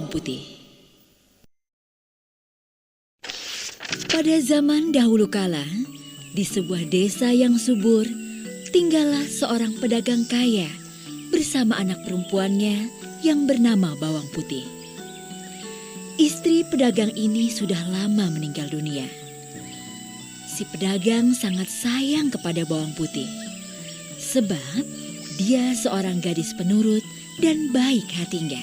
Bawang Putih. Pada zaman dahulu kala, di sebuah desa yang subur, tinggallah seorang pedagang kaya bersama anak perempuannya yang bernama Bawang Putih. Istri pedagang ini sudah lama meninggal dunia. Si pedagang sangat sayang kepada Bawang Putih, sebab dia seorang gadis penurut dan baik hatinya.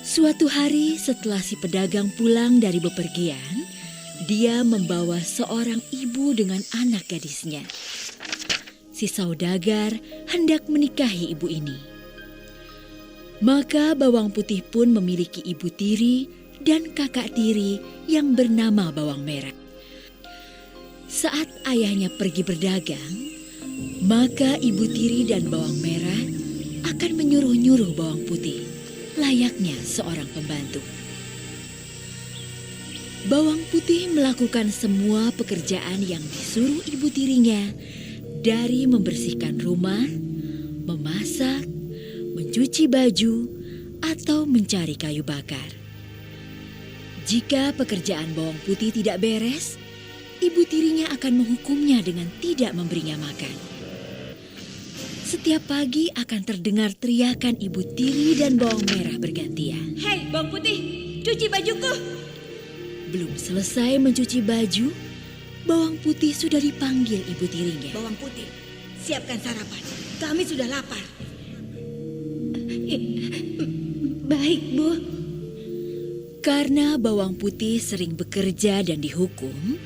Suatu hari setelah si pedagang pulang dari bepergian, dia membawa seorang ibu dengan anak gadisnya. Si saudagar hendak menikahi ibu ini. Maka Bawang Putih pun memiliki ibu tiri dan kakak tiri yang bernama Bawang Merah. Saat ayahnya pergi berdagang, maka ibu tiri dan Bawang Merah akan menyuruh-nyuruh Bawang Putih, layaknya seorang pembantu. Bawang Putih melakukan semua pekerjaan yang disuruh ibu tirinya, dari membersihkan rumah, memasak, mencuci baju, atau mencari kayu bakar. Jika pekerjaan Bawang Putih tidak beres, ibu tirinya akan menghukumnya dengan tidak memberinya makan. Setiap pagi akan terdengar teriakan ibu tiri dan Bawang Merah bergantian. Hei, Bawang Putih, cuci bajuku. Belum selesai mencuci baju, Bawang Putih sudah dipanggil ibu tirinya. Bawang Putih, siapkan sarapan. Kami sudah lapar. Baik, Bu. Karena Bawang Putih sering bekerja dan dihukum,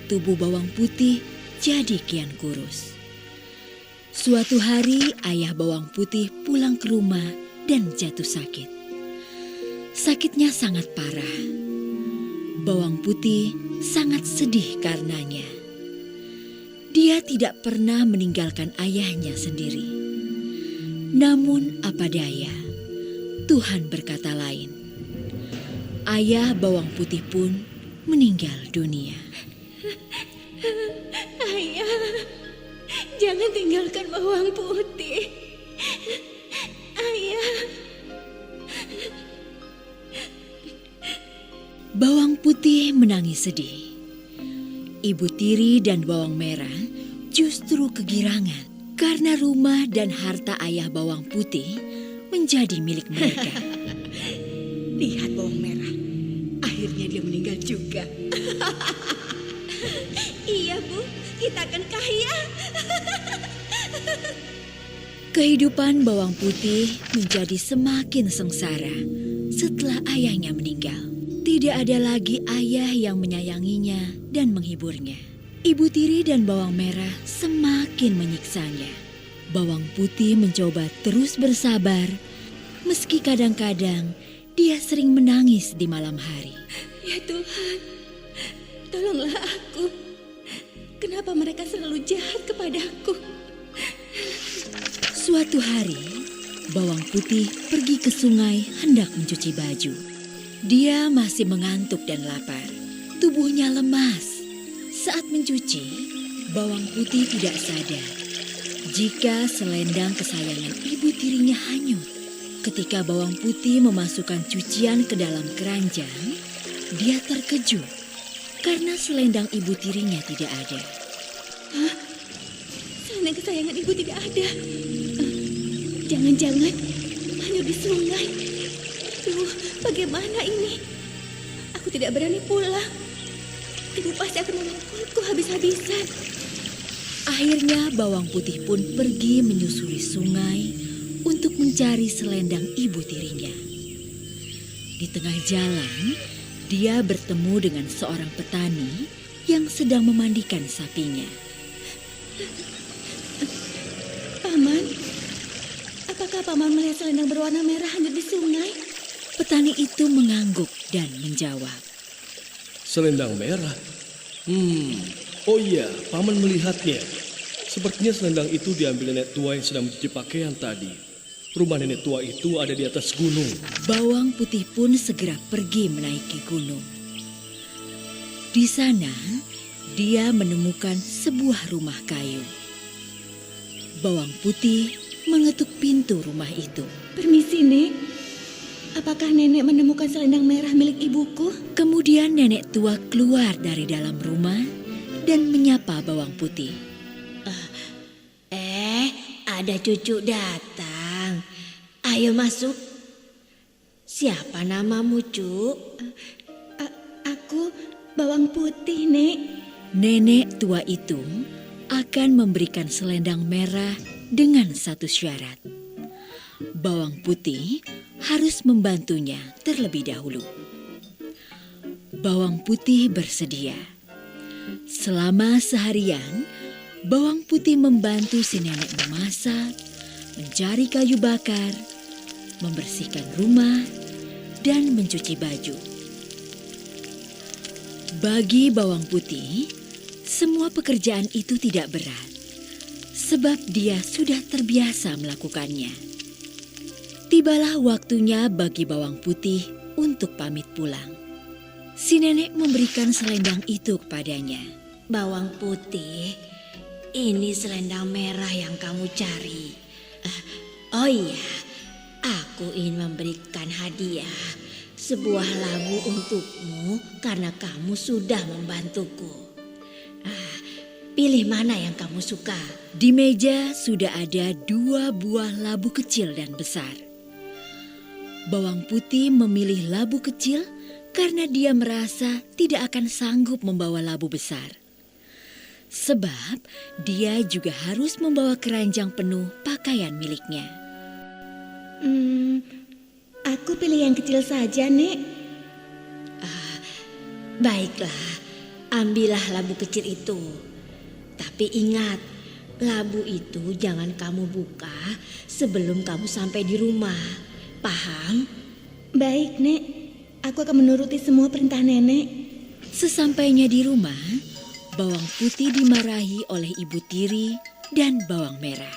tubuh Bawang Putih jadi kian kurus. Suatu hari ayah Bawang Putih pulang ke rumah dan jatuh sakit. Sakitnya sangat parah. Bawang Putih sangat sedih karenanya. Dia tidak pernah meninggalkan ayahnya sendiri. Namun apa daya, Tuhan berkata lain. Ayah Bawang Putih pun meninggal dunia. Ayah, jangan tinggalkan Bawang Putih. Ayah. Bawang Putih menangis sedih. Ibu tiri dan Bawang Merah justru kegirangan karena rumah dan harta ayah Bawang Putih menjadi milik mereka. Lihat Bawang Merah, akhirnya dia meninggal juga. Iya, Bu, kita akan kaya. Kehidupan Bawang Putih menjadi semakin sengsara setelah ayahnya meninggal. Tidak ada lagi ayah yang menyayanginya dan menghiburnya. Ibu tiri dan Bawang Merah semakin menyiksanya. Bawang Putih mencoba terus bersabar, meski kadang-kadang dia sering menangis di malam hari. Ya Tuhan, tolonglah aku. Kenapa mereka selalu jahat kepadaku? Suatu hari, Bawang Putih pergi ke sungai hendak mencuci baju. Dia masih mengantuk dan lapar. Tubuhnya lemas. Saat mencuci, Bawang Putih tidak sadar jika selendang kesayangan ibu tirinya hanyut. Ketika Bawang Putih memasukkan cucian ke dalam keranjang, dia terkejut karena selendang ibu tirinya tidak ada. Hah? Selendang kesayangan ibu tidak ada. Jangan-jangan hanyut di sungai. Aduh, bagaimana ini? Aku tidak berani pulang. Ibu pasti akan memukulku habis-habisan. Akhirnya Bawang Putih pun pergi menyusuri sungai untuk mencari selendang ibu tirinya. Di tengah jalan, dia bertemu dengan seorang petani yang sedang memandikan sapinya. Paman, apakah Paman melihat selendang berwarna merah hanyut di sungai? Petani itu mengangguk dan menjawab. Selendang merah? Oh iya, Paman melihatnya. Sepertinya selendang itu diambil nenek tua yang sedang mencuci pakaian tadi. Rumah nenek tua itu ada di atas gunung. Bawang Putih pun segera pergi menaiki gunung. Di sana, dia menemukan sebuah rumah kayu. Bawang Putih mengetuk pintu rumah itu. Permisi, Nek. Apakah nenek menemukan selendang merah milik ibuku? Kemudian nenek tua keluar dari dalam rumah dan menyapa bawang putih. Ada cucu datang. Ayo masuk. Siapa namamu, Cuk? Aku bawang putih, Nek. Nenek tua itu akan memberikan selendang merah dengan satu syarat. Bawang putih harus membantunya terlebih dahulu. Bawang putih bersedia. Selama seharian, bawang putih membantu si nenek memasak, mencari kayu bakar, membersihkan rumah, dan mencuci baju. Bagi bawang putih, semua pekerjaan itu tidak berat, sebab dia sudah terbiasa melakukannya. Tibalah waktunya bagi bawang putih untuk pamit pulang. Si nenek memberikan selendang itu kepadanya. Bawang putih, ini selendang merah yang kamu cari. Oh iya, aku ingin memberikan hadiah, sebuah labu untukmu karena kamu sudah membantuku. Pilih mana yang kamu suka. Di meja sudah ada 2 buah labu kecil dan besar. Bawang putih memilih labu kecil karena dia merasa tidak akan sanggup membawa labu besar. Sebab dia juga harus membawa keranjang penuh pakaian miliknya. Aku pilih yang kecil saja, Nek. Baiklah, ambillah labu kecil itu. Tapi ingat, labu itu jangan kamu buka sebelum kamu sampai di rumah. Paham? Baik, Nek. Aku akan menuruti semua perintah nenek. Sesampainya di rumah, bawang putih dimarahi oleh ibu tiri dan bawang merah.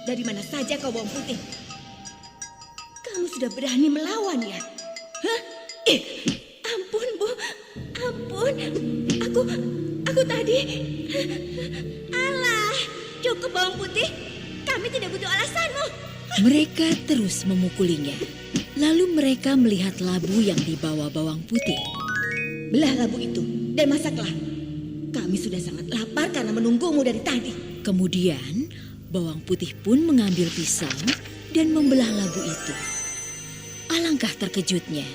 Dari mana saja kau bawang putih? Kamu sudah berani melawan ya? Hah? Ampun, Bu. Ampun. Aku tadi. Alah, cukup bawang putih. Kami tidak butuh alasanmu. Mereka terus memukulinya. Lalu mereka melihat labu yang dibawa bawang putih. Belah labu itu dan masaklah. Kami sudah sangat lapar karena menunggumu dari tadi. Kemudian bawang putih pun mengambil pisau dan membelah labu itu. Alangkah terkejutnya,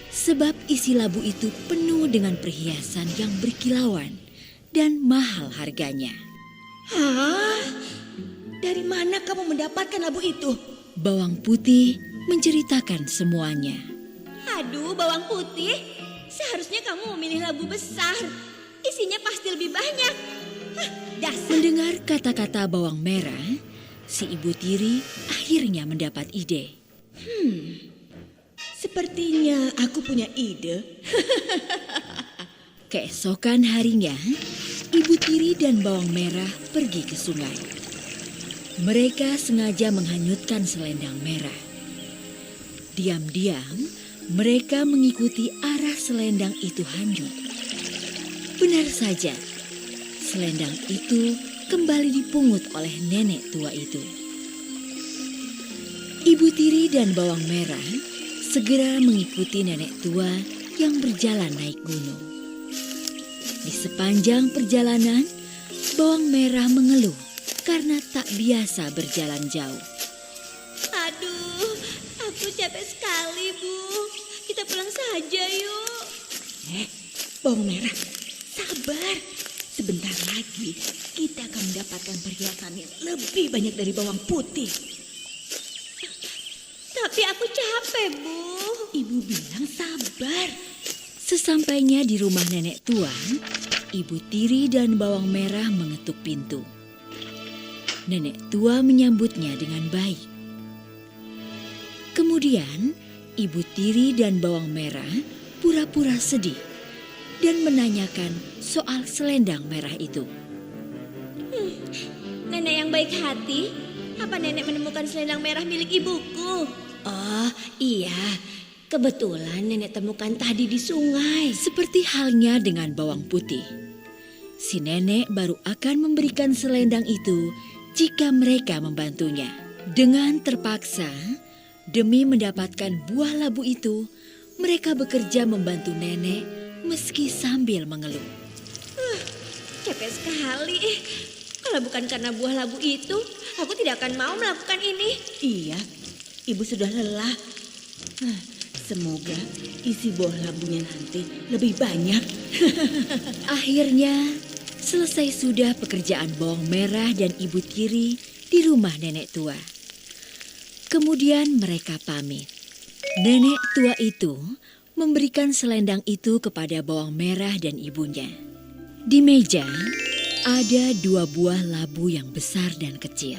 sebab isi labu itu penuh dengan perhiasan yang berkilauan dan mahal harganya. Hah? Dari mana kamu mendapatkan labu itu? Bawang putih menceritakan semuanya. Aduh, bawang putih. Seharusnya kamu memilih labu besar. Isinya pasti lebih banyak. Hah, dasar. Mendengar kata-kata bawang merah, si ibu tiri akhirnya mendapat ide. Sepertinya aku punya ide. Keesokan harinya, ibu tiri dan bawang merah pergi ke sungai. Mereka sengaja menghanyutkan selendang merah. Diam-diam, mereka mengikuti arah selendang itu hanyut. Benar saja, selendang itu kembali dipungut oleh nenek tua itu. Ibu tiri dan bawang merah segera mengikuti nenek tua yang berjalan naik gunung. Di sepanjang perjalanan, bawang merah mengeluh karena tak biasa berjalan jauh. Aduh, aku capek sekali, Bu. Kita pulang saja yuk. Bawang merah, sabar. Sebentar lagi kita akan mendapatkan perhiasan yang lebih banyak dari bawang putih. Tapi aku capek, Bu. Ibu bilang sabar. Sesampainya di rumah nenek tua, ibu tiri dan bawang merah mengetuk pintu. Nenek tua menyambutnya dengan baik. Kemudian, ibu tiri dan bawang merah pura-pura sedih dan menanyakan soal selendang merah itu. Nenek yang baik hati, apa nenek menemukan selendang merah milik ibuku? Oh iya, kebetulan nenek temukan tadi di sungai. Seperti halnya dengan bawang putih, si nenek baru akan memberikan selendang itu jika mereka membantunya. Dengan terpaksa, Demi mendapatkan buah labu itu, mereka bekerja membantu nenek meski sambil mengeluh. Capek sekali. Kalau bukan karena buah labu itu, aku tidak akan mau melakukan ini. Iya, ibu sudah lelah. Semoga isi buah labunya nanti lebih banyak. Akhirnya, selesai sudah pekerjaan bawang merah dan ibu tiri di rumah nenek tua. Kemudian mereka pamit. Nenek tua itu memberikan selendang itu kepada bawang merah dan ibunya. Di meja ada 2 buah labu yang besar dan kecil.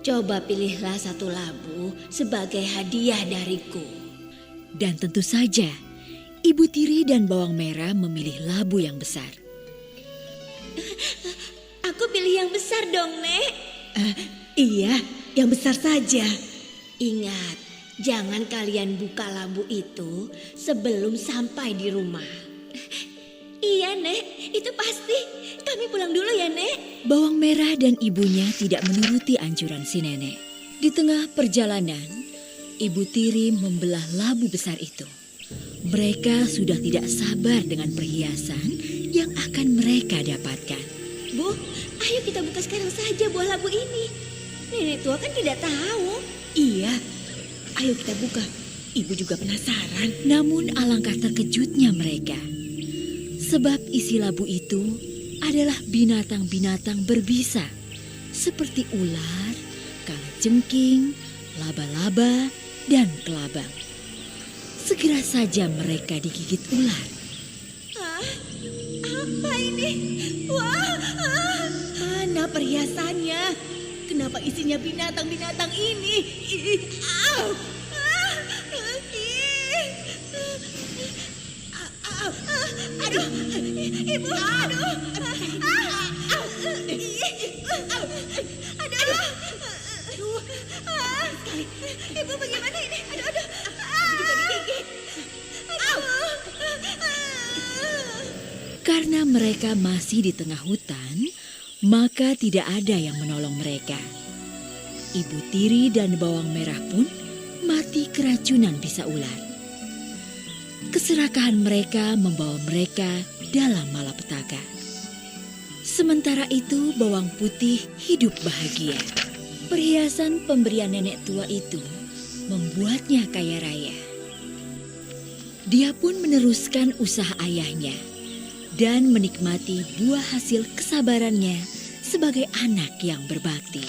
Coba pilihlah satu labu sebagai hadiah dariku. Dan tentu saja, ibu tiri dan bawang merah memilih labu yang besar. Aku pilih yang besar dong, Nek. Iya, yang besar saja. Ingat, jangan kalian buka labu itu sebelum sampai di rumah. Iya, Nek, itu pasti. Kami pulang dulu ya, Nek. Bawang merah dan ibunya tidak menuruti anjuran si nenek. Di tengah perjalanan, ibu tiri membelah labu besar itu. Mereka sudah tidak sabar dengan perhiasan yang akan mereka dapatkan. Bu, ayo kita buka sekarang saja buah labu ini. Nenek tua kan tidak tahu. Iya, ayo kita buka. Ibu juga penasaran. Namun alangkah terkejutnya mereka. Sebab isi labu itu adalah binatang-binatang berbisa. Seperti ular, kalajengking, laba-laba, dan kelabang. Segera saja mereka digigit ular. Apa ini? Wah, Mana perhiasannya? Kenapa isinya binatang-binatang ini? Au! Aduh, ibu, aduh. Ibu bagaimana ini? Aduh. Juga digigit. Karena mereka masih di tengah hutan, maka tidak ada yang menolong mereka. Ibu tiri dan bawang merah pun mati keracunan bisa ular. Keserakahan mereka membawa mereka dalam malapetaka. Sementara itu bawang putih hidup bahagia. Perhiasan pemberian nenek tua itu membuatnya kaya raya. Dia pun meneruskan usaha ayahnya dan menikmati buah hasil kesabarannya sebagai anak yang berbakti.